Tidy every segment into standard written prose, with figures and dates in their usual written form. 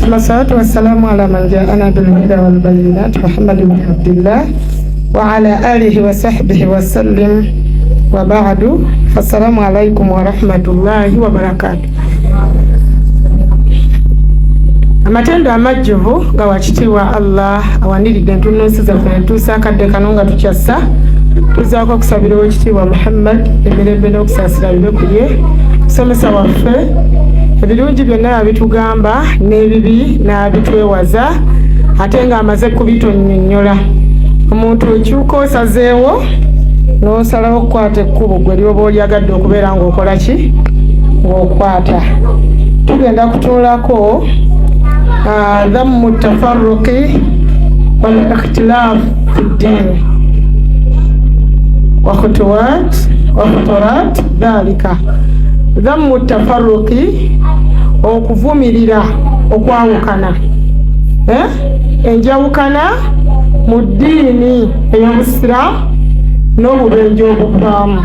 ثم الصلاة والسلام على من جاءنا بالهدى والبينات محمد بن عبد الله وعلى آله وصحبه وسلم وبعد فالسلام عليكم ورحمة الله وبركاته. Amatendo amajjuvu nga wakitiibwa Allah awandiridde entunnunsi zaffe ne tutuusa akadde kano nga tukyassa tuzaako okusabira owekitiibwa Muhammad emirembe n'okusaasira bibe ku ye musomesa waffe ebirungi byonna yabitugamba n'ebibi n'abitwewaza ate ng'amaze kubitonnyonnyola. Omuntu okyuka osazeewo n'osalawo okukwata ekkubo gwe lyoba olyagadde okubeera ng'okola ki ng'okwata. Tugenda kutuulako ذم التفرق والاختلاف في الدين وخطرات ذلك. ذم التفرق okuvumirira okwawukana enjawukana mu ddiini ey'Obusiraamu n'obubenje obuvaamu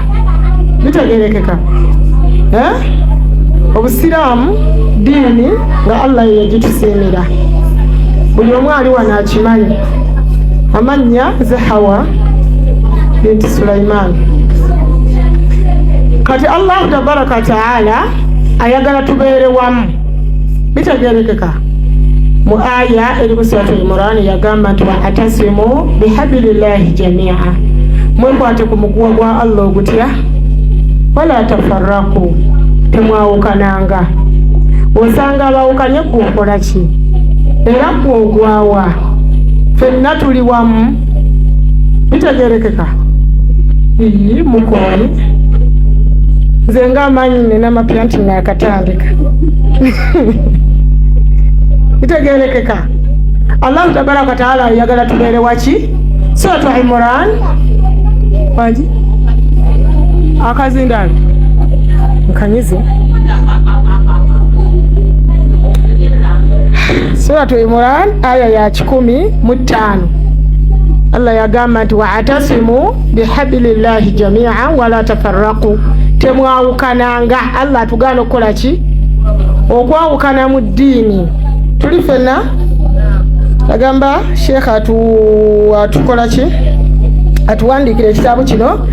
bitegerekeka. Obusiraamu ddiini nga Allah yagitusiimira, buli omu ali wano akimanyi. Amannya Zahawa binti Sulaiman. Kati Allah tabaraka taala ayagala tubeere wamu, bitegerekeka. Mu aya eri mu suratu Imran yagamba nti wa'tasimu bihablillahi jamia, mwekwate ku muguwa gwa Allah ogutya wala tafarraku, temwawukananga. Osanga abawukanye gwokola ki era gwogwawa, ffenna tuli wamu, bitegerekeka. Iyi mukoyi nze ng'amaanyi nina mapya nti naakatandika bitegerekeka. Allahu tabaraka taala ayagala tubeere waki. Suratu Imran wangi akazindalo nkanyize Suratu Imran aya ya 15 Allah yagamba nti wa'tasimu bihablillahi jami'an wala tafarraqu, temwawukananga. Allah tugaana okukola ki okwawukana mu ddiini. Tuli ffenna agamba Sheikh atukola ki atuwandiikira ekitabo kino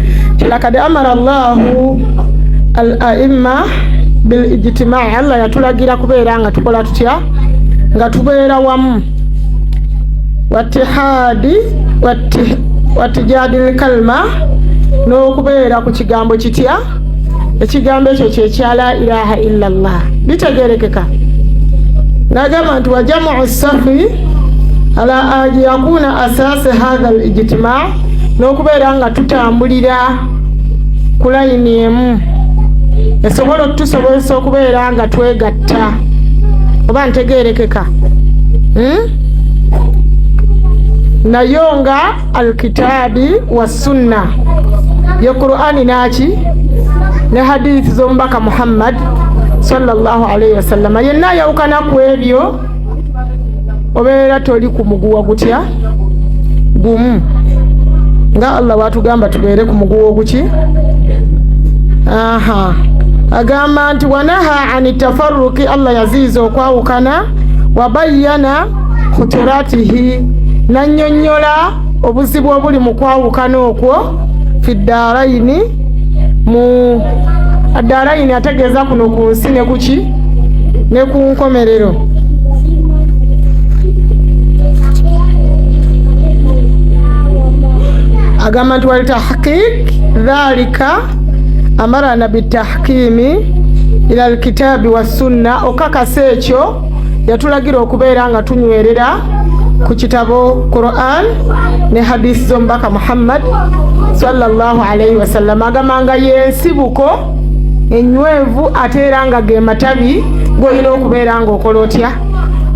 lakad amara Allahu al-a'imma bil ijtimaa. Allah yatulagira kubeera nga tukola tutya nga tubeera wamu, wattihadi wattijadil kalma, n'okubeera ku kigambo kitya ekigambo ekyo kyekya la ilaha illa Allah, bitegerekeka. Nagamba nti wajamu safi ala aji yakuna asasi hadha al-ijtimaa, n'okubeera nga tutambulira ku layini emu esobola okutusobozesa okubeera nga twegatta, oba ntegerekeka. Nayo nga alkitabi wa sunna ye Qur'ani naki ne hadithi z'omubaka Muhammad sallallahu alayhi wasallam. Yenna yawukana ku ebyo obeera toli ku muguwa gutya gumu, nga Allah watugamba tubeere ku muguwa guki. Agamba nti wanaha ani tafarruki, Allah yaziiza okwawukana, wabayyana khuturatihi, nannyonnyola obuzibu obuli mu kwawukana okwo fi ddaalayini, mu addaalayini ategeeza kuno ku nsi ne kuki ne ku nkomerero. Agamba nti walitahqiq dhalika amarana bitahkimi ila alkitabi wa sunna, okakasa ekyo yatulagira okubeera nga tunywerera ku kitabo Qur'an ne hadisi z'omubaka Muhammad sallallahu alayhi wasallam. Agamba nga yensibuko enywevu ate era nga ge matabi g'olina okubeera nga okola otya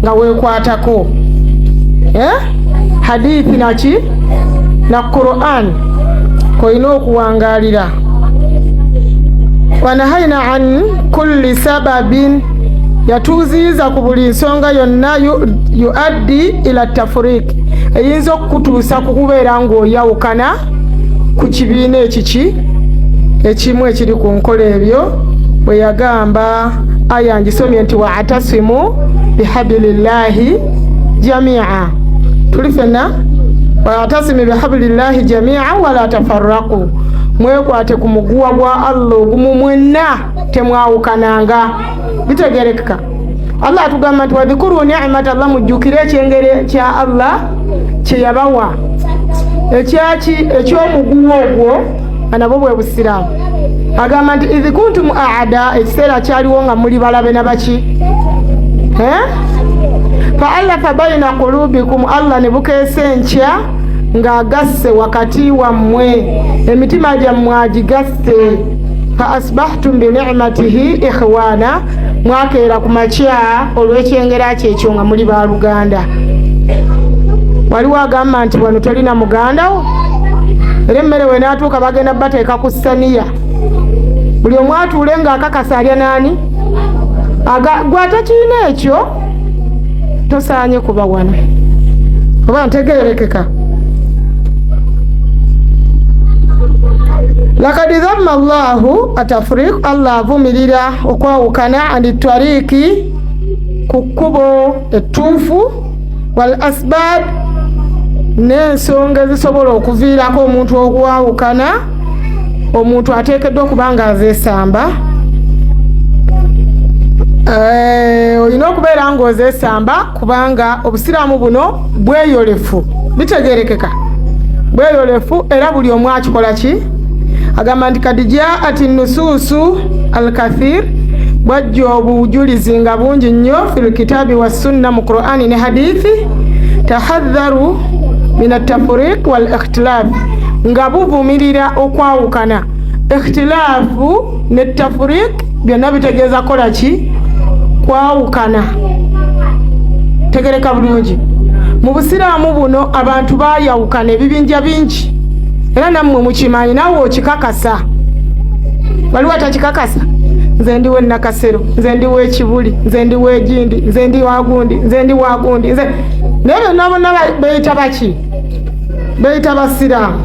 nga weekwatako hadithi naki na Qur'an koyina okuwangalira. Wanahaina an kulli sababin, yatuziiza ku buli nsonga yonna yuaddi ila tafriq, eyinza okutuusa ku kubeera ng'oyawukana ku kibiina ekiki ekimu ekiri ku nkola ebyo. Bwe yagamba aya ngisomye nti wa'tasimu bihablillahi jami'a tulifena wa'tasimu bihablillahi jami'a wala tafarraqu mwekwate ku muguwa gwa Allah ogumu mwenna temwawukananga bitegerekeka Allah atugamba nti wadhkuru ni'mata Allah mujjukire ekyengere kya Allah kye yabawa ekyaki ekyomuguwa ogwo anabo bwe busiraamu agamba nti idh kuntum aada ekiseera kyaliwo nga muli balabe nabaki fa'alafa baina qulubikum Allah ne bukeese nkya ng'agasse wakati wammwe emitima gyammwe agigasse fa asbahtum bi ni'matihi ikhwana mwakeera ku makya olw'ekyengera kyekyo nga muli baluganda waliwo agamba nti wano tolina muganda wo era emmere we naatuuka bagenda bateeka ku ssaniya buli omu atuule ng'akakasa alya naani gwatakiina ekyo tosaanye kuba wano oba ntegeerekeka lakad dhamma Allahu atafriq Allah avumirira okwawukana ani twariki ku kkubo ettuufu wal asbab n'ensonga ezisobola okuviirako omuntu okwawukana omuntu ateekeddwa okuba nga azeesamba olina okubeera ng'ozeesamba kubanga obusiraamu buno bweyolefu bitegerekeka bweyolefu era buli omu akikola ki agamba nti kad jaati nusuusu alkathir bwajja obujulizi nga bungi nnyo fil kitaabi wa sunna mu Qur'ani ne hadithi tahadharu min at-tafriq wal ikhtilaf nga buvumirira okwawukana ikhtilafu ne tafriq byonna bitegeeza kola ki kwawukana tegereka bulungi mu busiraamu buno abantu baayawukana ebibinja bingi era nammwe mukimanyi nawe okikakasa waliwo atakikakasa nze ndiwe nakasero nze ndiwe ekibuli nze ndiwe egindi nze ndi wagundi nze ndi wagundi nze naye byonna bonna beyita baki beyita basiraamu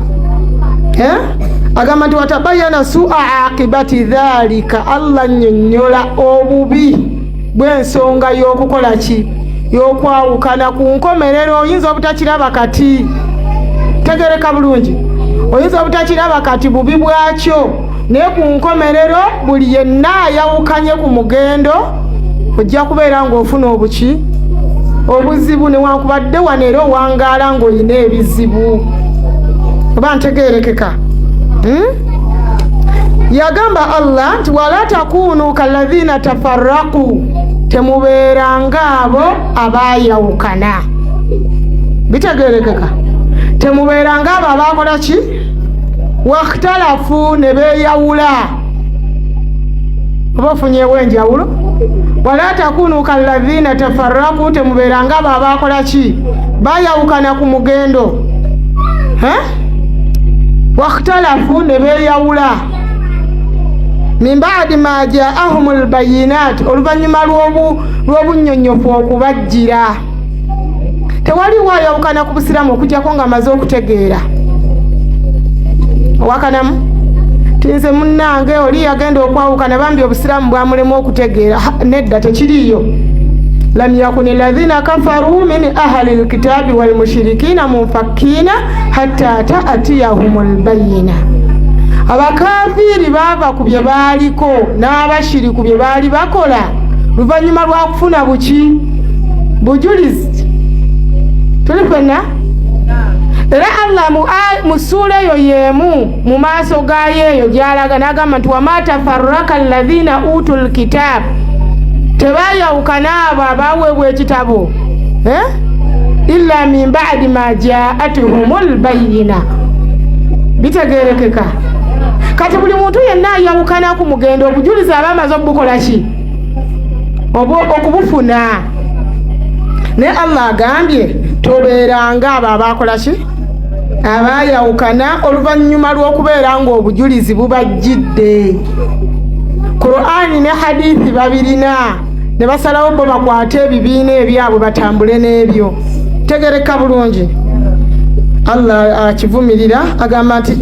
agamba nti watabayana su'a aqibati dhalika Allah nnyonnyola obubi bw'ensonga y'okukola ki y'okwawukana ku nkomerero oyinza obutakiraba kati tegereka bulungi oyinza obutakiraba kati bubi bwakyo naye ku nkomerero buli yenna ayawukanye ku mugendo ojja kubeera ng'ofuna obuki obuzibu newankubadde wano era owangaala ng'olina ebizibu oba ntegeerekeka yagamba Allah nti wala takunu kalladhina tafarraqu temubeeranga abo abaayawukana bitegeerekeka temubeeranga abo abaakola ki wakhtalafu ne beeyawula oba ofunyeewo enjawulo wala takunu kalladhina tafarraqu temubeeranga abo abaakola ki baayawukana ku mugendo wakhtalafu ne beeyawula min ba'di ma ja'ahumul bayinat oluvannyuma lw'obunnyonnyofu okubajjira tewali waayawukana ku busiraamu okujjako nga amaze okutegeera owakanamu tinze munnange oli yagenda okwawukana bambi obusiraamu bwamulemu okutegeera nedda tekiriiyo lam yakuni alladhina kafaru min ahli alkitabi wal mushrikina munfakkina hatta ta'tiyahumul bayina abakafiri baava ku bye baaliko n'abashiri ku bye baali bakola luvannyuma lwa kufuna buki bujulizi tuli fenna era Allah mu ssuula eyo yeemu mu maaso gaayo eyo gy'alaga n'agamba nti wama tafarraka alladhina utul kitab tebaayawukana abo abaaweebwa ekitabo illa min ba'di ma ja'atuhumul bayina bitegeerekeka kati buli muntu yenna ayawukana ku mugendo obujulizi aba amaze obukola ki okubufuna naye Allah agambye tobeeranga abo abaakola ki abaayawukana oluvannyuma lw'okubeera ng'obujulizi bubajjidde Qur'ani ne hadithi babirina ne basalawo bo bakwate ebibiina ebyabwe batambule n'ebyo tegereka bulungi Allah akivumirira agamba nti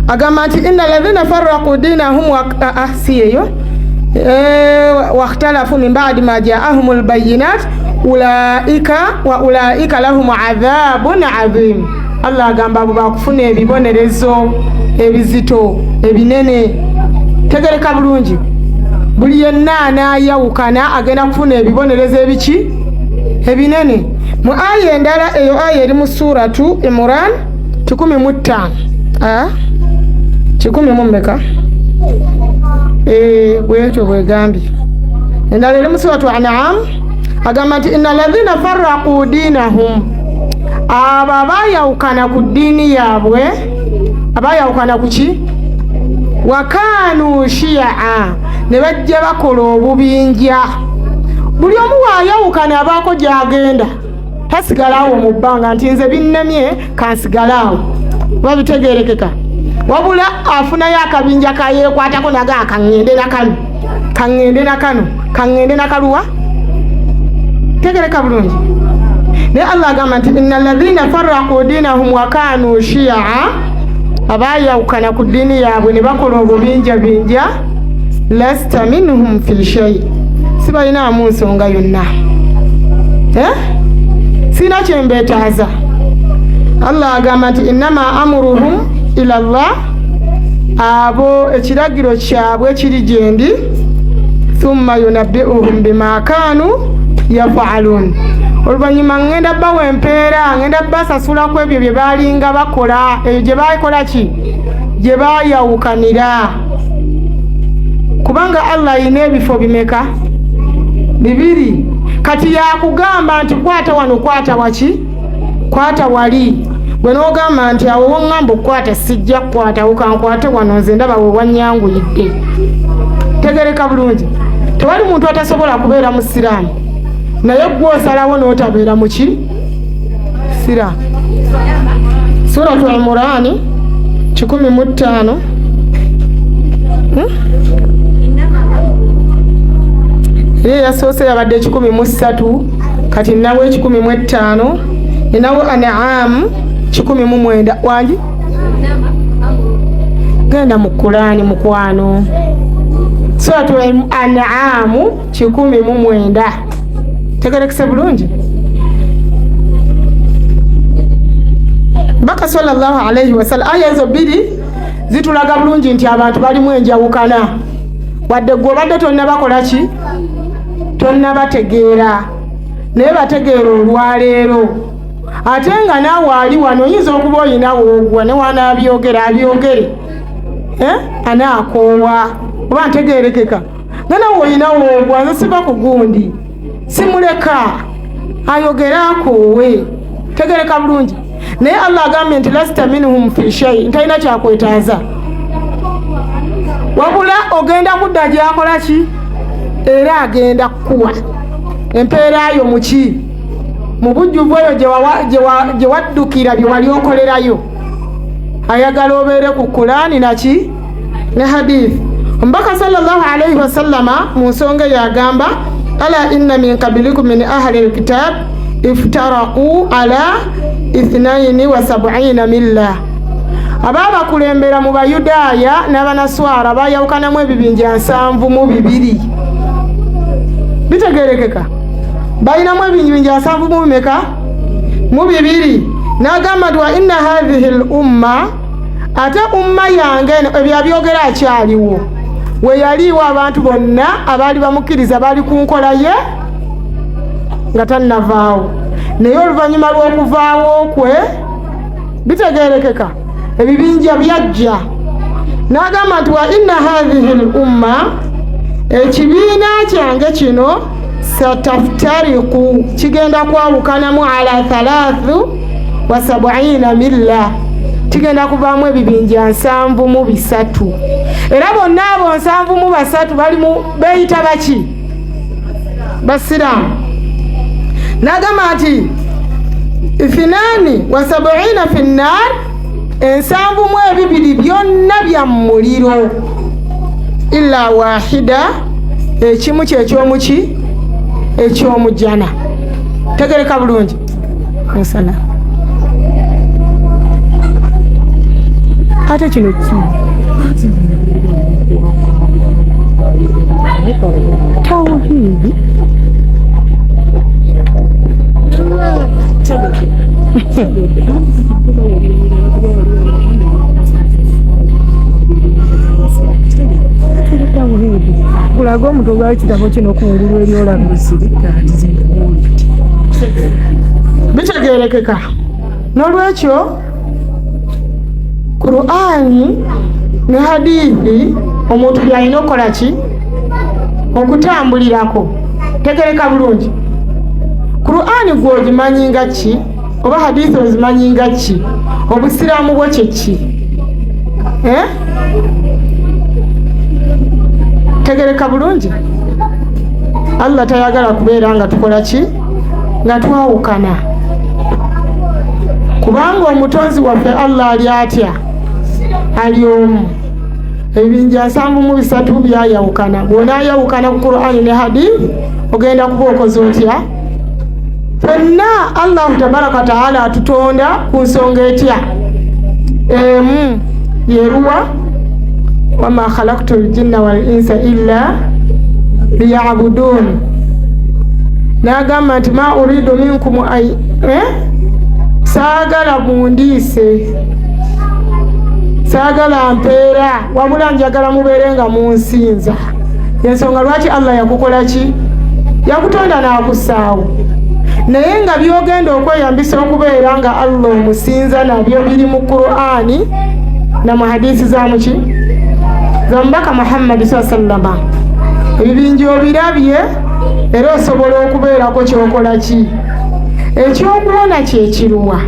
agamba nti inna alladhina farraqu dinahum wa ahsiyeyo wakhtalafu min ba'di ma ja'ahumul bayyinat ulaika lahum adhabun adhim. Allah agamba abo bakufuna ebibonerezo ebizito ebinene. Tegereka bulungi, buli yenna anayawukana agenda kufuna ebibonerezo ebiki ebinene. Mu aya endala, eyo aya eri mu suratu Imran 15 10 mu mmeka bwetyo bwegambye. Endala eri mu suratu An'am agamba nti inna alladhina farraqu dinahum, abo abayawukana ku ddiini yaabwe, abayawukana ku ki, wakanu shi'a, ne bajja bakola obubinja. Buli omu waayawukana abaako gy'agenda, tasigalawo mu bbanga nti nze binnemye kansigalawo, babitegerekeka. Wabula afunayo akabinja kayeekwatako naga kaŋŋende na kano, kaŋŋende na kano, kaŋŋende na kaluwa. Tegereka bulungi. Naye Allah agamba nti inna alladhina farraqu dinahum wa kanu shi'a, abayawukana ku ddiini yaabwe ne bakola obubinja binja, lasta minhum fi shay, sibalinamu nsonga yonna, sina kyembeetaaza. Allah agamba nti innama amuruhum ila Allah, abo ekiragiro kyabwe kiri gyendi, thumma yunabbi'uhum bima kanu yaf'alun, oluvannyuma ngenda bawa empeera, ngenda basasula ku ebyo bye baalinga bakola, ebyo gye baakola ki, gye baayawukanira. Kubanga Allah alina ebifo bimeka? 2. Kati yakugamba nti kwata wano, kwata waki, kwata wali. Bwe n'ogamba nti awo wongamba okukwata sijja kukwata, ukankwate wano, nze ndaba we wanyanguyidde. Tegereka bulungi. Tewali muntu atasobola kubeera musiraamu, naye gw'osalawo n'otabeera mu ki, siraamu. Suratu Imran 15 yasoose yabadde 13, kati nawe 15, ninawo An'am 19. Wangi genda mu Qur'ani mukwano, Suratu An'am 19. Tegerekese bulungi. Baka sallallahu alayhi wa sallam, aya ezo 2 zitulaga bulungi nti abantu balimu enjawukana, wadde gwe obadde tonna bakola ki, tonna bategeera, naye bategeera olwaleero. Ate nga naawe ali wano oyinza okuba oyinawo ogwa ne wanaabyogera abyogere, anaakoowa oba ntegeerekeka, nga naawe oyinawo ogwa, nze siba ku gundi, simuleka ayogere akoowe. Tegereka bulungi. Naye Allah agambye nti lasta minhum fi shay, ntalina kyakwetaaza, wabula ogenda kudda gyakola ki, era agenda kukuwa empeera yo muki, mu bujjuvu eyo gye waddukira bye wali okolerayo. Ayagala obeere ku Qur'ani naki ne hadithi. Omubaka sallallahu alayhi wa sallama mu nsonga yagamba, ala inna min qablikum min ahli alkitab iftaraqu ala 72 milla, ababakulembera mu Bayudaaya n'Abanaswara bayawukanamu ebibinja 72. Bitegerekeka, balinamu ebibinja 72. N'agamba wa inna hadhihi al-umma, ate umma yange ebyo abyogera akyaliwo, we yaliwo abantu bonna abaali bamukkiriza bali ku nkola ye nga tannavaawo, naye oluvannyuma lw'okuvaawo kwe, bitegerekeka, ebibinja byajja. N'agamba nti wa inna hadhihi al-umma, ekibiina kyange kino, sataftariku, kigenda kwawukanamu ala 73 milla, kigenda kuvaamu ebibinja 73. Era bonna abo 73 bali mu beeyita baki, basiraamu. N'agamba nti 72 fi nnar, 72 byonna bya muliro, illa wahida, ekimu kyekyomuki, ekyomujjana. Tegereka bulungi. Nsala ate kino tawhidi kulaga omuntu olwakitabo kino kungulu eri olaba bitegerekeka. N'olwekyo Qur'ani ne hadithi omuntu byalina okukola ki? Okutambulirako. Tegereka bulungi. Qur'ani gw'ogimanyi nga ki? Oba hadithi ozimanyi nga ki? Obusiraamu bwo kye ki? Tegereka bulungi. Allah tayagala kubeera nga tukola ki? Nga twawukana. Kubanga omutonzi waffe Allah ali atya? Ali omu. Ebinja 7 byayawukana. Bw'onaayawukana ku Qur'ani ne hadithi ogenda kuba okoze otya? Fenna Allahu tabaraka wa taala atutonda ku nsonga etya? Emu yeruwa wama khalaqtu al-jinna wal insa illa liya'budun. Nagamba nti ma uridu minkum ay saagala mundiise, saagala mpeera, wabula njagala mubeere nga munsinza. Ensonga lwaki Allah yakukola ki? Yakutonda n'akussaawo. Naye nga byogenda okweyambisa okubeera nga Allah omusinza nabyo biri mu Qur'ani na mu hadisi za muki? Za Mubaka Muhammad sallama. Ebibinja obirabye era osobola okubeerako kyokola ki? Ekyokuwona kyekiruwa?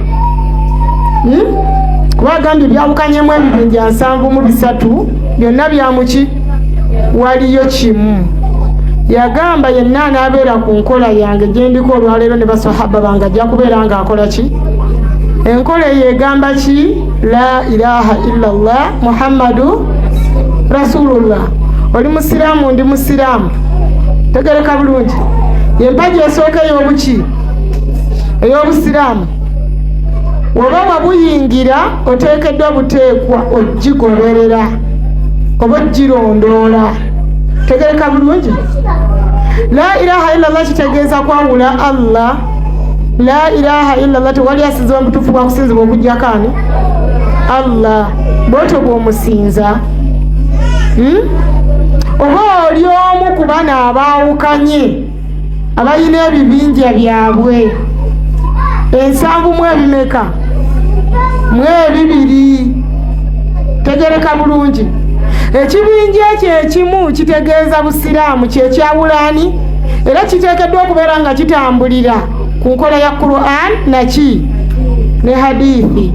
Kuba agambye byawukanyemu ebibinja 7 byonna byamuki? Waliyo kimu. Yagamba yenna anaabeera ku nkola yange gye ndiko olwaleero ne basahaba bange ajja kubeera nga akola ki? Enkola eyo egamba ki? La ilaha illallah Muhammadu Rasulullah. Oli musiraamu, ndi musiraamu. Tegereka bulungi. Yempaji esooka ey'obuki? Ey'obusiraamu. Woba wabuyingira oteekeddwa buteekwa ogigoberera oba ogirondoola. Tegereka bulungi. La ilaha illallah kitegeeza kwawula Allah. La ilaha illallah tewali asinzibwa mu butuufu bwa kusinzibwa okuggyako ani? Allah. Bwotyo bw'omusinza. Oba oli omu ku bano abaawukanye abalina ebibinja byabwe 7 mu ebimeka? Mu 2. Tegereka bulungi. Ekibinja ekyo ekimu kitegeeza busiraamu kyekyawulani era kiteekeddwa okubeera nga kitambulira ku nkola ya Qur'an naki? Ne hadithi.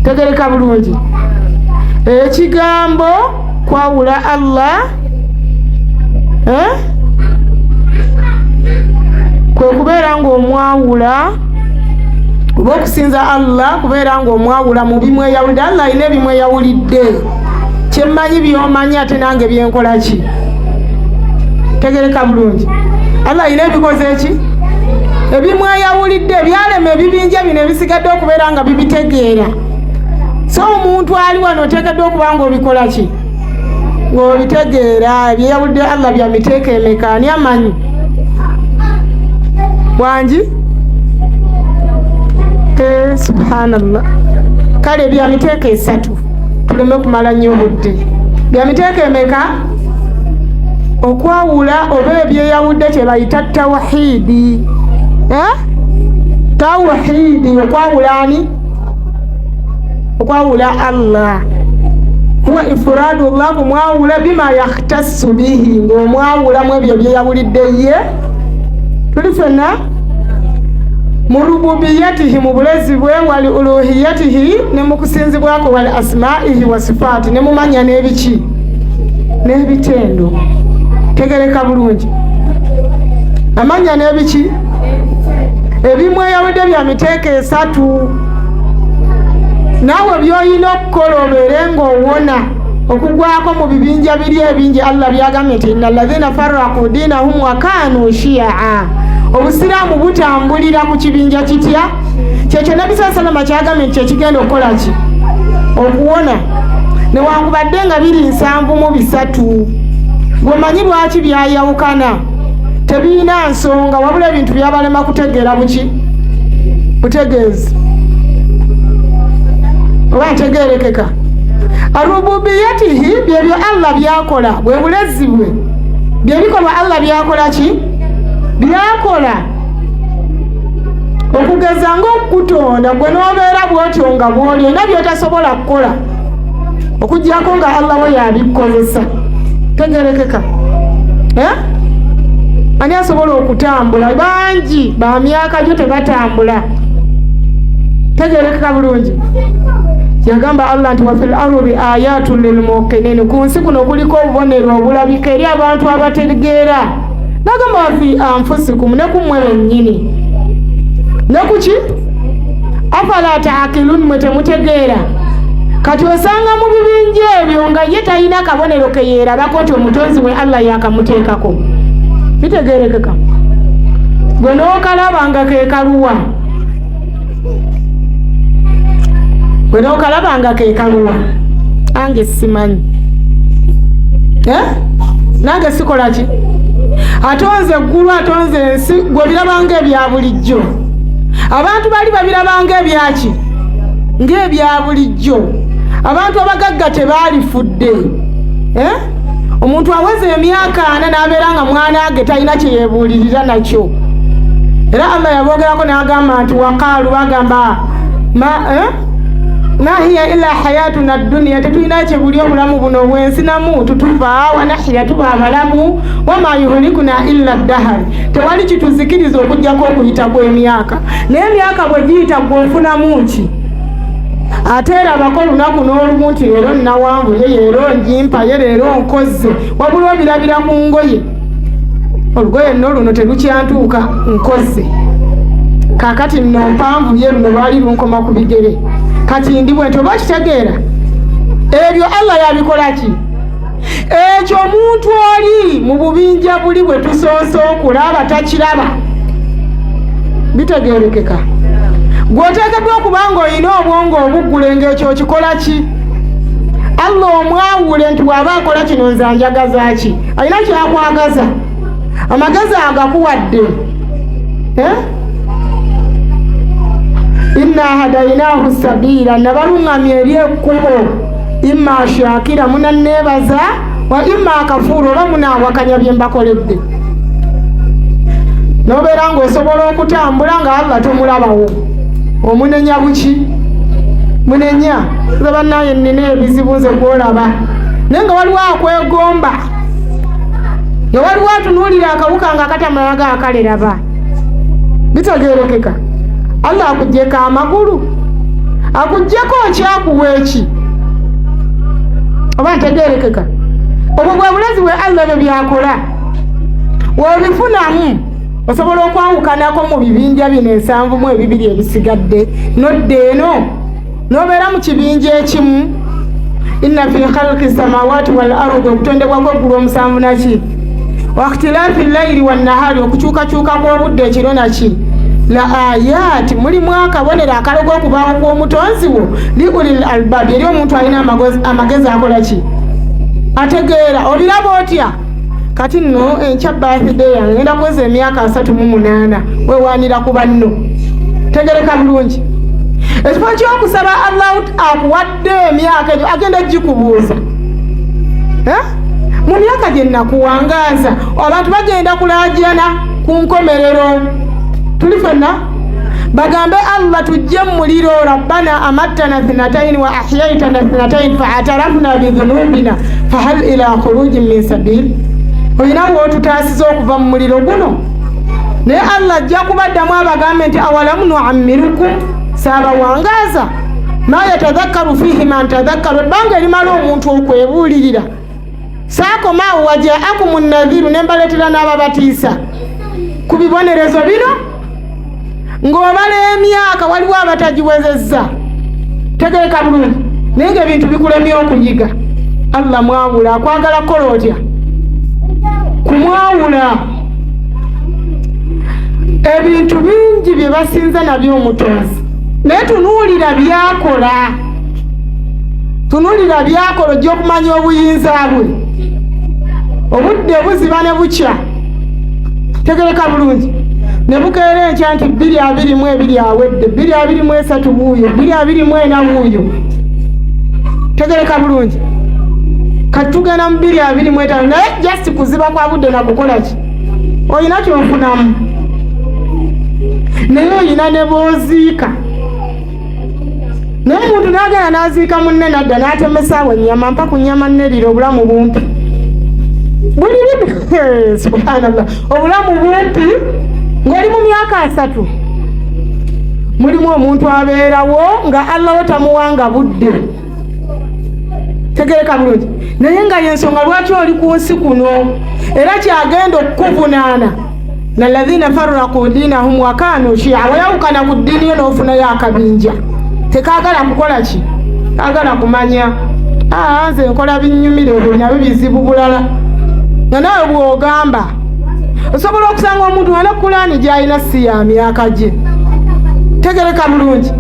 Tegereka bulungi. Ekigambo kwawula Allah kwe kubeera ng'omwawula oba okusinza Allah kubeera ng'omwawula mu bimweyawulidde. Allah alina ebimweyawulidde. Kyemmanyi by'omanyi ate nange byenkola ki? Tegereka bulungi. Allah alina ebikoze ki? Ebimweyawulidde byalema ebibinja bino ebisigadde okubeera nga bibitegeera. So omuntu ali wano oteekeddwa okuba ng'obikola ki? Ng'obitegeera. Ebyeyawulidde Allah bya miteeko emeka? Ani amanyi? Bwangi? Subhanallah. Kale bya miteeko 3. Tuleme kumala nnyo budde. Bya miteeko emeka? Okwawula oba ebyeyawudde kye bayita tawhidi. Tawhidi okwawula ani? Okwawula Allah. Huwa ifradullah, kumwawula bima yakhtassu bihi, ng'omwawulamu ebyo byeyawulidde ye. Tuli fenna mu rububiyatihi, mu bulezi bwe, wali uluhiyatihi, ne mu kusinzibwako, wali asma'ihi wa sifaati, ne mumanya n'ebiki? N'ebitendo. Tegereka bulungi. Amanya n'ebiki? Ebimweyawudde bya miteeko 3. Naawe by'olina okukola obeere ng'owona okugwako mu bibinja biri ebingi. Allah byagambye nti inna alladhina farraqu dinahum wa kanu shi'a. Obusiraamu butambulira mu kibinja kitya? Kyekyo Nabi sallallahu kyagambye nti kyekigenda okukola ki? Okuwona. Newankubadde nga biri 7 mu 3. Gomanyi lwaki byayawukana tebiina nsonga wabula ebintu byabalema kutegeera butegeezi oba ntegeerekeka. Arububiyatihi byebyo Allah byakola bwe bulezi bwe byebikolwa Allah byakola ki byakola okugeza ng'okutonda gwe n'obeera bw'otyo nga bw'oli nga byotasobola kukola okuggyako nga Allah we yabikozesa. Tegeerekeka ani asobola okutambula? Bangi ba myaka gyo tebatambula. Tegeerekeka bulungi. Yagamba Allah nti wafil ardi ayatun lil muqinin, ku nsi kuno kuliko obubonero obulabika eri abantu abategeera. Nagamba wafi anfusikum, ne kumwe bennyini ne kuki afala taakilun, mwe temutegeera. Kati osanga mu bibinja ebyo nga ye talina kabonero ke yeerabako nti omutonzi we Allah yakamuteekako. Bitegeerekeka. Gwe n'okalabanga ke kaluwa, gwe n'okalabanga ke kaluwa, ange simanyi nange sikola ki? Atonze eggulu, atonze ensi, gwe birabanga ebya bulijjo. Abantu bali babirabanga ebyaki ng'ebya bulijjo. Abantu abagagga tebaalifudde. Omuntu aweze emyaka 4 n'abeera nga mwana ge talina kye yeebuulirira nakyo. Era Allah yaboogerako n'agamba nti waqaalu, bagamba ma hiya illa hayatuna dunya, tetulina kye buli obulamu buno bwensi namu tutufa wa nahya tuba abalamu wama yuhlikuna illa dahari, tewali kituzikiriza okujjako okuyita kw'emyaka. Naye emyaka bwe giyita gw'ofunamu ki? Ate era bako lunaku n'olumu nti leero nawanvuye, leero njimpa, leero nkozze, wabula obirabira ku ngoye. Olugoye nno luno terukyantuuka nkozze, kaakati nno mpanvuye, luno lwali lunkoma ku bigere, kati ndi bwe nti oba kitegeera. Ebyo Allah yabikola ki? Ekyo omuntu oli mu bubinja buli bwe tusoose okulaba takiraba. Bitegeerekeka. Gwoteekeddwa okuba ng'olina obwongo obuggule ng'ekyo kikola ki? Allah omwawule nti bw'aba akola kino nze anjagaza ki? Alina kyakwagaza, amagezi agakuwadde. Inna hadainahu sabila, nabalungamya eri ekkubo, imma shakira, munanneebaza, wa imma kafuru, oba munaawakanya bye mbakoledde. N'obeera ng'osobola okutambula nga Allah tomulabawo, omunenya buki? Munenya nze bannaye nnina ebizibu nze gw'olaba, naye nga waliwo akwegomba, nga waliwo atunuulira akawuka nga katamalaga akaleraba. Bitegeerekeka. Allah akuggyeko amagulu, akuggyeko kyakuwa eki? Oba ntegeerekeka. Obwo bwe bulezi bwe Allah bye byakola. Weebifunamu osobola okwawukanako mu bibinja bino 7 mu 2 ebisigadde, nodde eno n'obeera mu kibinja ekimu. Inna fi khalqi samawati wal ardi, okutondebwa kw'eggulu 7 naki? Wa ikhtilaafi layli wan nahari, okukyukakyuka kw'obudde ekiro naki? La ayati, mulimu akabonero akaloga okubaawo kw'omutonzi wo li ulil albab, eri omuntu alina amagezi akola ki? Ategeera. Obiraba otya? Kati nno enkya birthday yange ngenda kuweza emyaka 38, weewaanira ku banno. Tegereka bulungi. Ekifo ky'okusaba Allah akuwadde emyaka egyo agenda gikubuuza. Mu myaka gye nakuwangaaza abantu bagenda kulaajana ku nkomerero. Tuli fenna bagambe Allah tujje mu muliro, rabbana amattana 2 wa ahyaytana 2 fa'atarafna bi dhunubina fahal ila khurujin min sabil. Olina w'otutaasiza okuva mu muliro guno. Naye Allah ajja kubaddamu abagambe nti awalamu nu'ammirukum, saabawangaaza ma yatadhakkaru fihi man tadhakkaru, ebbanga erimala omuntu okwebuulirira. Saakomaawo wajaakumun nadhiru, ne mbaleetera n'ababatiisa ku bibonerezo bino. Ng'obala emyaka waliwo abatagiwezezza. Tegeeka bulungi. Naye ng'ebintu bikulemye okuyiga. Allah mwawula, akwagala kukola otya? Kumwawula. Ebintu bingi bye basinza nabyo omutonzi, naye tunuulira byakola. Tunuulira byakola ojja okumanya obuyinza bwe. obudde buziba ne bukya tegereka bulungi ne bukeera enkya nti 2:22 awedde 2:23 buuyo 2:24 buuyo tegereka bulungi kati tugenda mu 2:25 naye just kuziba kwa budde na kukola ki olina kyofunamu naye olina ne booziika naye omuntu n'agenda n'aziika munne nadda n'atemesaawo ennyama mpa ku nnyama nnerira obulamu bumpi buli subhanallah obulamu bumpi ng'oli mu myaka 3 mulimu omuntu abeerawo nga Allah tamuwanga budde tegereka bulungi naye nga yensonga lwaki oli ku nsi kuno era kyagenda okukuvunaana nalladhina farraqu dinahum wa kanu shia wayawukana ku ddiini yo n'ofunayo akabinja tekagala kukola ki kagala kumanya nze nkola binnyumire ebyo nabyo bizibu bulala nga nawe bw'ogamba osobola okusanga omuntu wana kulaani gy'alina si ya myaka gye tegereka bulungi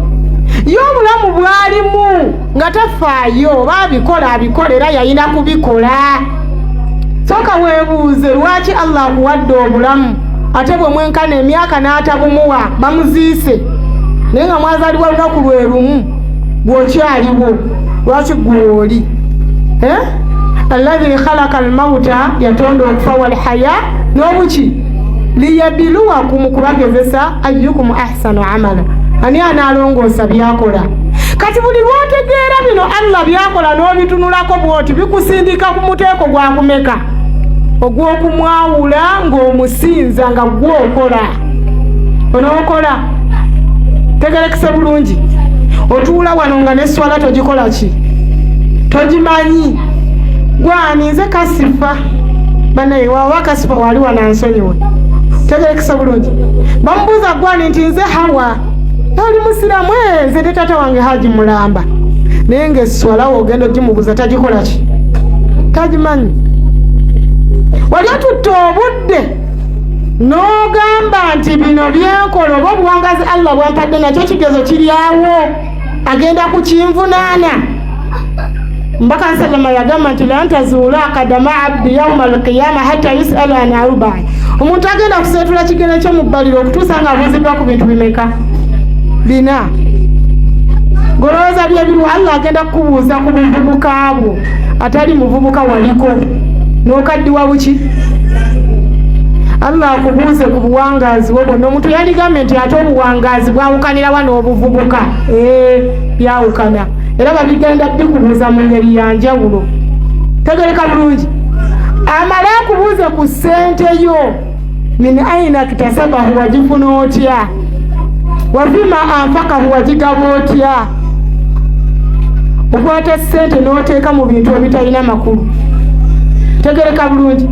ye obulamu bwalimu nga tafaayo oba abikola era yalina kubikola soka weebuuze lwaki Allah akuwadde obulamu ate bwe mwenkana emyaka n'atabumuwa bamuziise naye nga mwazaalibwa lunaku lwe lumu bw'okyaliwo lwaki gw'oli alladhi khalaqa almauta yatonda okufa walhaya n'obuki liyabluwakum kubagezesa ayyukum ahsanu amala ani analongoosa byakola kati buli lwotegeera bino Allah byakola n'obitunulako bwoti bikusindika ku muteeko gwa kumeka ogw'okumwawula ng'omusinza nga gw'okola onookola tegerekese bulungi otuula wano nga neswala togikola ki togimanyi gwani nze kasifa banaye wawa kasifa wali wanansonyiwe tegerekese bulungi bamubuuza gwani nti nze hawa oli musiramu nze ne tata wange Haji Mulamba naye ngaeswala ogenda ogimubuuza tagikola ki tagimanyi wali otutta obudde n'ogamba nti bino byenkola oba obuwangazi Allah bwampadde nakyo kigezo kiryawo agenda kukinvunaana mbaka sallama yagamba nti la ntazuula akadama abdi yauma alqiyama hatta yus'ala an arba'i omuntu agenda kuseetula kigere kyo mu bbaliro okutuusa nga abuuzibwa ku bintu bimeka 4 golowooza byebiru Allah agenda kukubuuza ku buvubuka bwo atali muvubuka waliko n'okaddiwa buki Allah akubuuze ku buwangazi bwo bwonna omuntu yaligambye nti ate obuwangazi bwawukanira wa n'obuvubuka byawukana era babigenda bikubuuza mu ngeri ya njawulo tegereka bulungi amala akubuuze ku ssente yo min aina kitasabahu wagifuna otya wafima anfakahu wagigaba otya okwata ssente n'oteeka mu bintu ebitalina makulu tegereka bulungi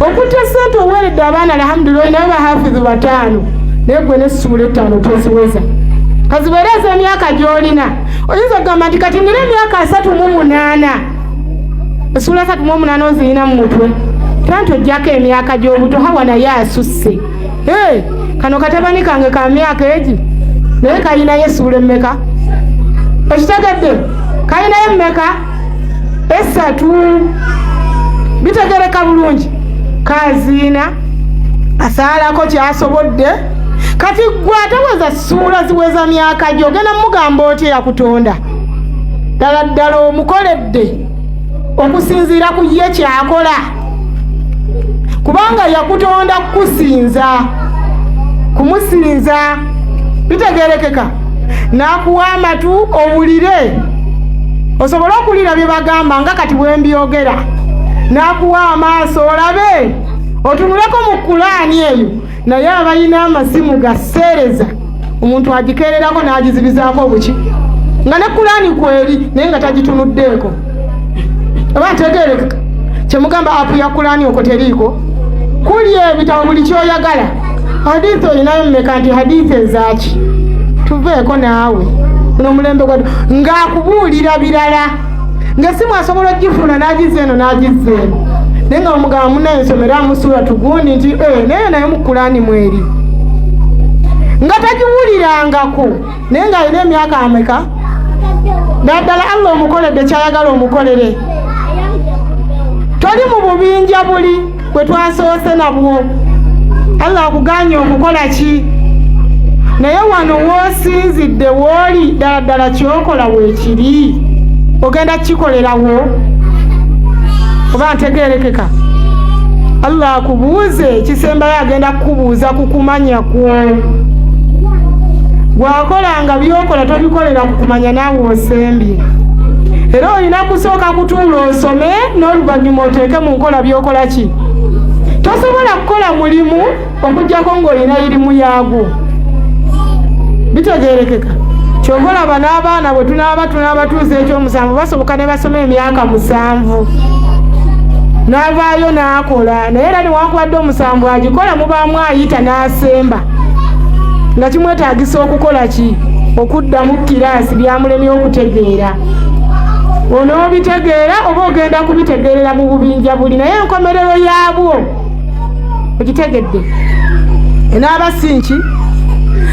okutta ssente oweeredde abaana alhamdulillah naye bahafidhu 5 naye gwe n'essuula 5 toziweza kazibeereza emyaka gy'olina oyinza okugamba nti kati nina emyaka 38 essuula 38 ozirina mu mutwe tanti ojjako emyaka gy'obuto hawa naye asusse kano katabani kange ka myaka egi naye kalinayo essuula emmeka ekitegedde kalinayo emmeka 3 bitegereka bulungi kaziina asaalako kyasobodde kati gwe ataweza ssuula ziweza myaka gyo ogenda mugamba otya yakutonda ddala ddala omukoledde okusinziira ku ye kyakola kubanga yakutonda kukusinza kumusinza bitegerekeka n'akuwa amatu owulire osobola okulira bye bagamba nga kati bwe mbyogera n'akuwa amaaso olabe otunuleko mu Kulaani eyo naye abalina amasimu gaseereza omuntu agikererako n'agizibizaako obuki nga ne Kulaani kweri naye nga tagitunuddeeko oba ntegerekeka kyemugamba apu ya Kulaani okwo teriiko kuli ebitabo buli kyoyagala hadithi olinayo mmeka nti hadithi ezaaki tuveeko naawe n'omulembe gwa ng'akubuulira birala ng'essimu asobola ogifuna n'agizza eno n'agizza eno naye nga omugamba munaye nsomera musula tugundi nti naye naye mu Kulaani mweri nga tagiwulirangako naye ng'alina emyaka ameka naddala Allah omukoledde kyayagala omukolere toli mu bubinja buli bwe twasoose nabwo. Allah akuganye okukola ki? Naye wano woosinzidde wooli ddala ddala kyokola weekiri ogenda kikolerawo oba ntegeerekeka. Allah akubuuze kisembayo agenda kukubuuza ku kumanya kwo. Bw'akolanga byokola tobikolera ku kumanya naawe osembye. Era olina kusooka kutuula osome n'oluvannyuma oteeke mu nkola byokola ki. Tosobola kukola mulimu okuggyako ng'olina irimu yaagwo. Bitegeerekeka. Kyova olaba n'abaana bwe tunaabatuuza ekyomusanvu basoboka ne basoma emyaka 7 n'avaayo n'akola, naye era newankubadde omusanvu agikola mubaamu ayita n'asemba nga kimwetaagisa okukola ki? Okuddamu kiraasi byamulemye okutegeera. Onoobitegeera oba ogenda kubitegeerera mu bubinja buli, naye enkomerero yaabwo ogitegedde. Enaaba si nki?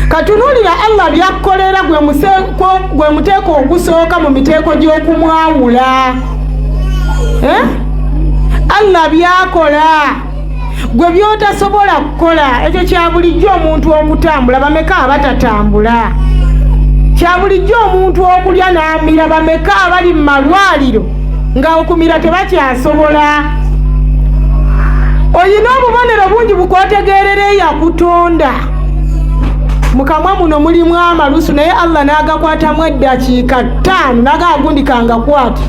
Katunuulira Allah byakkolera gwe muteeko ogusooka mu miteeko gy'okumwawula. Allah byakola gwe byotasobola kukola. Ekyo kya bulijjo omuntu okutambula, bameka abatatambula? Kya bulijjo omuntu okulya n'amira, bameka abali mu malwaliro nga okumira tebakyasobola? Oyina obubonero bungi bukwotegeerera yakutonda. Mu kamwa muno mulimu amalusu, naye Allah n'agakwatamu eddakiika 5 n'agagundikanga kwata.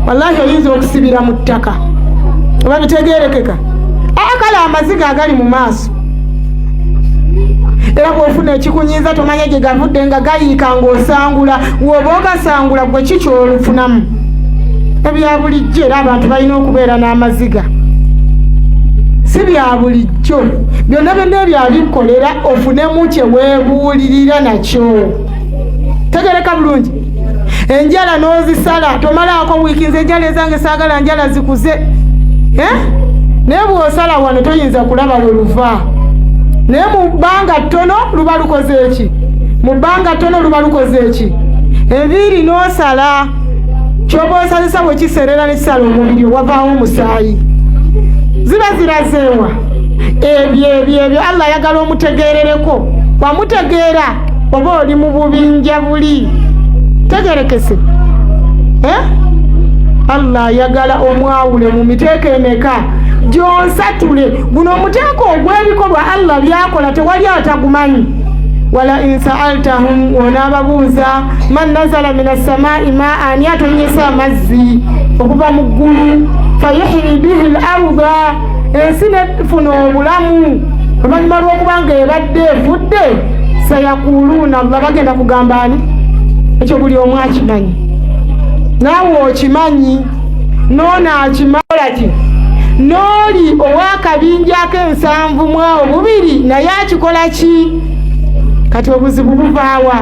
Wallahi oyinza okusibira mu ttaka. Oba bitegeerekeka? Kale amaziga agali mu maaso. Era bw'ofuna ekikunyiiza tomanya gye gavudde nga gayiika ng'osangula. Bw'oba ogasangula gwe ki ky'olufunamu? Ebya bulijjo era abantu balina okubeera n'amaziga. Si bya bulijjo. Byonna byonna ebyabikkolera ofunemu kye weebuulirira nakyo. Tegereka bulungi. Enjala n'ozisala tomalaako wiiki. Nze enjala ezange saagala njala zikuze. Naye bw'osala wano toyinza kulaba we luva. Naye mu bbanga ttono luba lukoze eki? Mu bbanga ttono luba lukoze eki? Enviiri n'osala kyoba osalisa bwe kiserera ne kisala omubiri wavaawo omusaayi. Ziba zirazeewa. Ebyo Allah ayagala omutegeerereko. Wamutegeera oba oli mu bubinja buli. Tegerekese. Allah ayagala omwawule mu miteeko emeka gyonsatule. Guno omuteeko ogw'ebikolwa Allah byakola tewali atagumanyi. Wala insaaltahum onaababuuza man nazala minas samaa'i maa'an, atonyesa amazzi okuva mu ggulu, fayuhyi bihi al-arda, ensi nefuna obulamu oluvannyuma lw'okuba nga ebadde efudde. Sayaquluuna Allah, bagenda kugamba ani? Ekyo buli omu akimanyi. Naawe okimanyi, noona akimalaki? N'oli ow'akabinja ak'ensanvu mu awo bubiri naye akikola ki? Kati obuzibu buvaawa?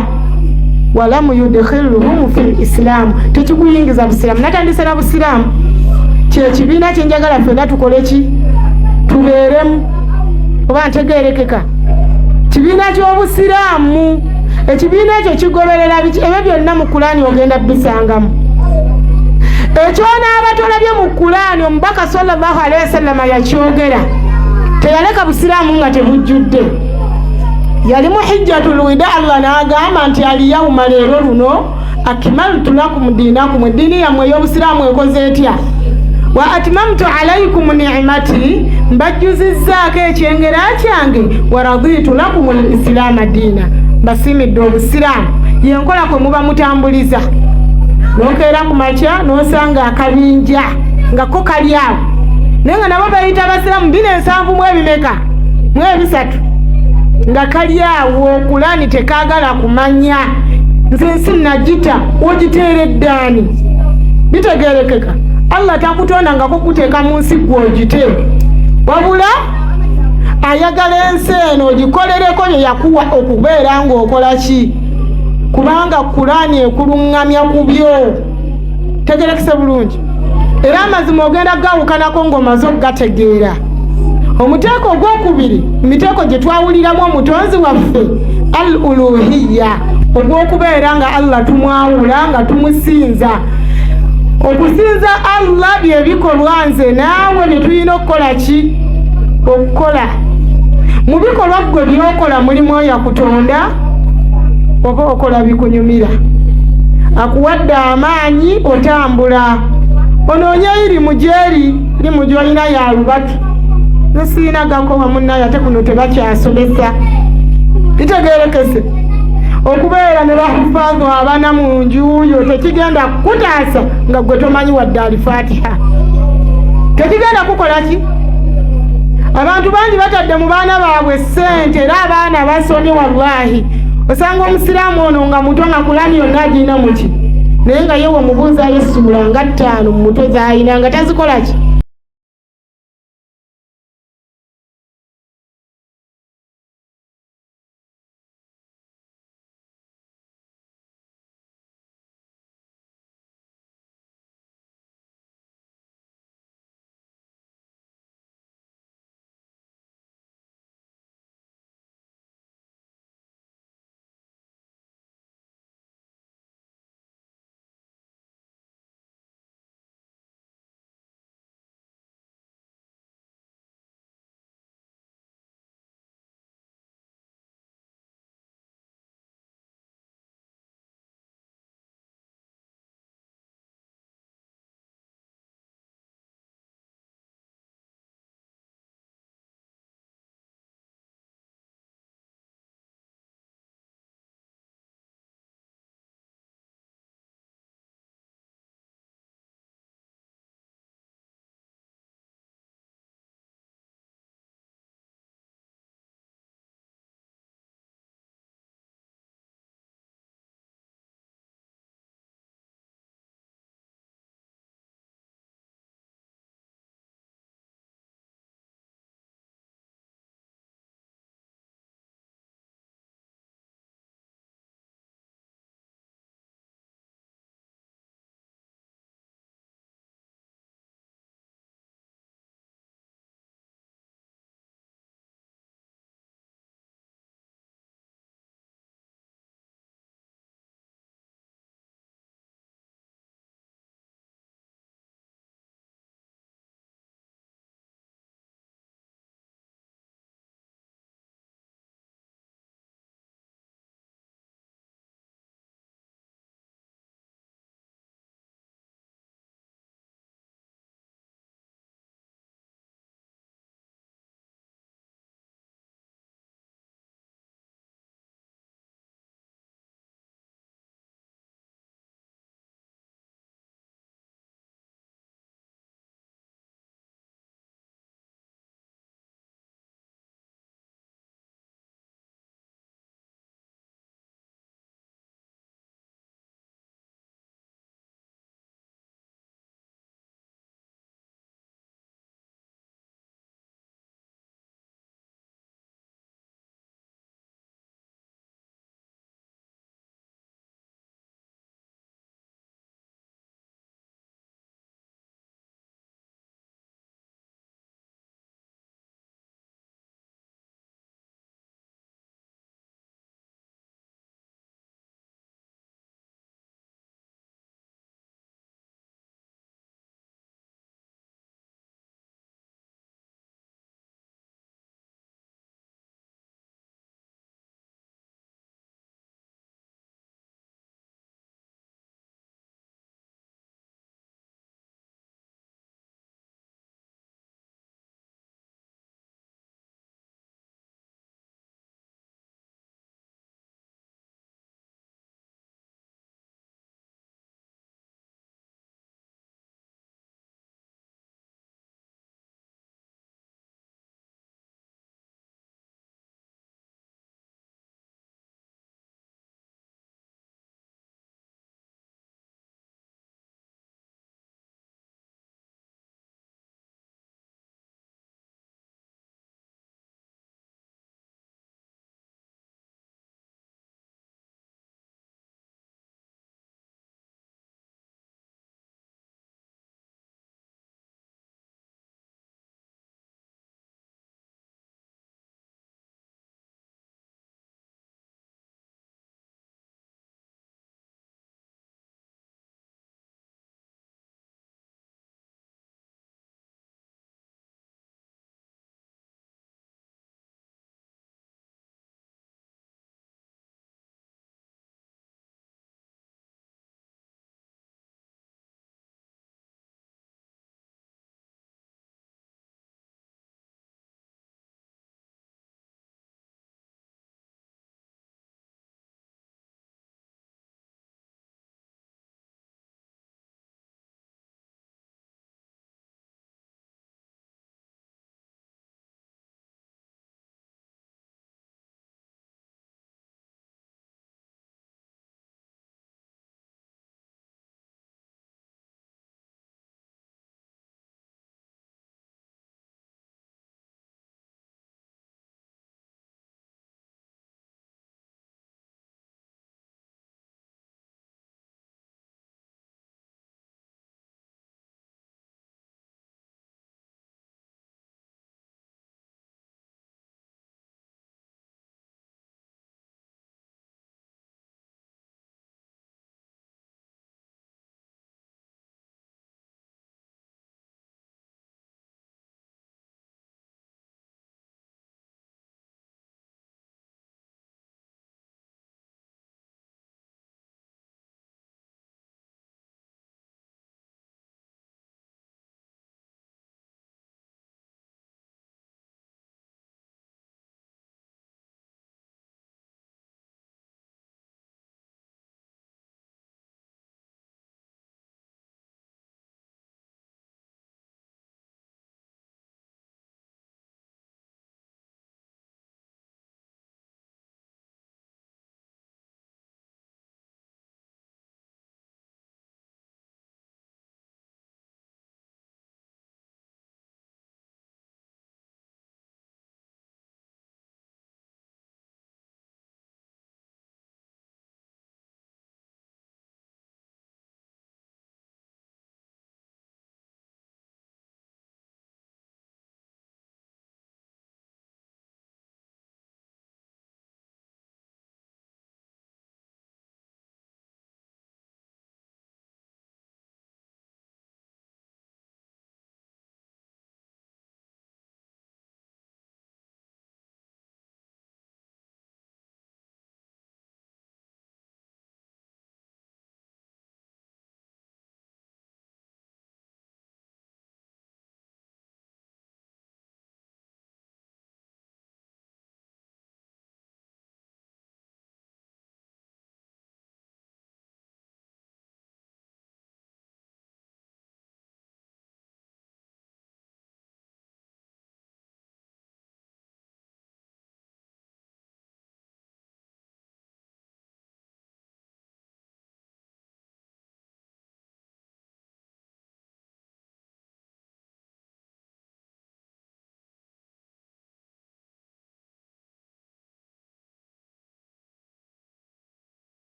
Walamu yudkhiluhum fil islam, tekikuyingiza busiraamu. Natandise na busiraamu, kyekibiina kyenjagala ffenna tukole ki? Tubeeremu. Oba ntegeerekeka? Kibiina ky'obusiraamu. Ekibiina ekyo kigoberera biki? Ebyo byonna mu Kulaani ogenda bisangamu. Ekyo n'aba tolabye mu Kulaani omubaka sallallahu alaihi wasallam yakyogera. Teyaleka busiraamu nga tebujjudde. Yali mu hijjatul wida, Allah n'agamba nti aliyawma leero luno akmaltu lakum dinakum, eddiini yammwe ey'obusiraamu ekoze etya? Wa atmamtu alaykum ni'mati, mbajjuzizzaako ekyengera kyange. Wa raditu lakum al-islaama diina, basimidde obusiraamu yenkola kwe muba mutambuliza. Nokeera ku makya n'osanga akabinja nga ko kali awo, naye nga nabo bayita abasiraamu 270 mu ebimeka mu 3 nga kali awo. Kulaani tekaagala kumanya. Nze sinnagita ogiteera eddaani. Bitegeerekeka? Allah takutonda nga kukuteeka mu nsi gw'ogite, wabula ayagala ensi eno ogikolereko bye yakuwa okubeera ng'okola ki? Kubanga Kulaani ekuluŋŋamya ku byo. Tegerekese bulungi. Era amazima ogenda gawukanako ng'omaze okugategeera. Omuteeko ogwokubiri, miteeko gye twawuliramu omutonzi waffe, al-uluhiyya, ogw'okubeera nga Allah tumwawula nga tumusinza. okusinza Allah bye bikolwa nze naawe bye tulina okukola ki okukola mu bikolwa gwe byokola mulimu oyo akutonda oba okola bikunyumira akuwadde amaanyi otambula onoonya irimu gyeri irimu gyolina ya lubatu nosiina gakoba munnaye ate kuno tebakyasomesa kitegeerekese okubeera ne bahufaazu abaana mu nju yo tekigenda kutaasa nga gwe tomanyi wadde alifatiha tekigenda kukola ki abantu bangi batadde mu baana baabwe ssente era abaana basomye wallahi osanga omusiraamu ono nga muto nga kulani yonna agirina muki naye nga yewe omubuuza yesuula nga 5 mu mutwe z'ayina nga tazikola ki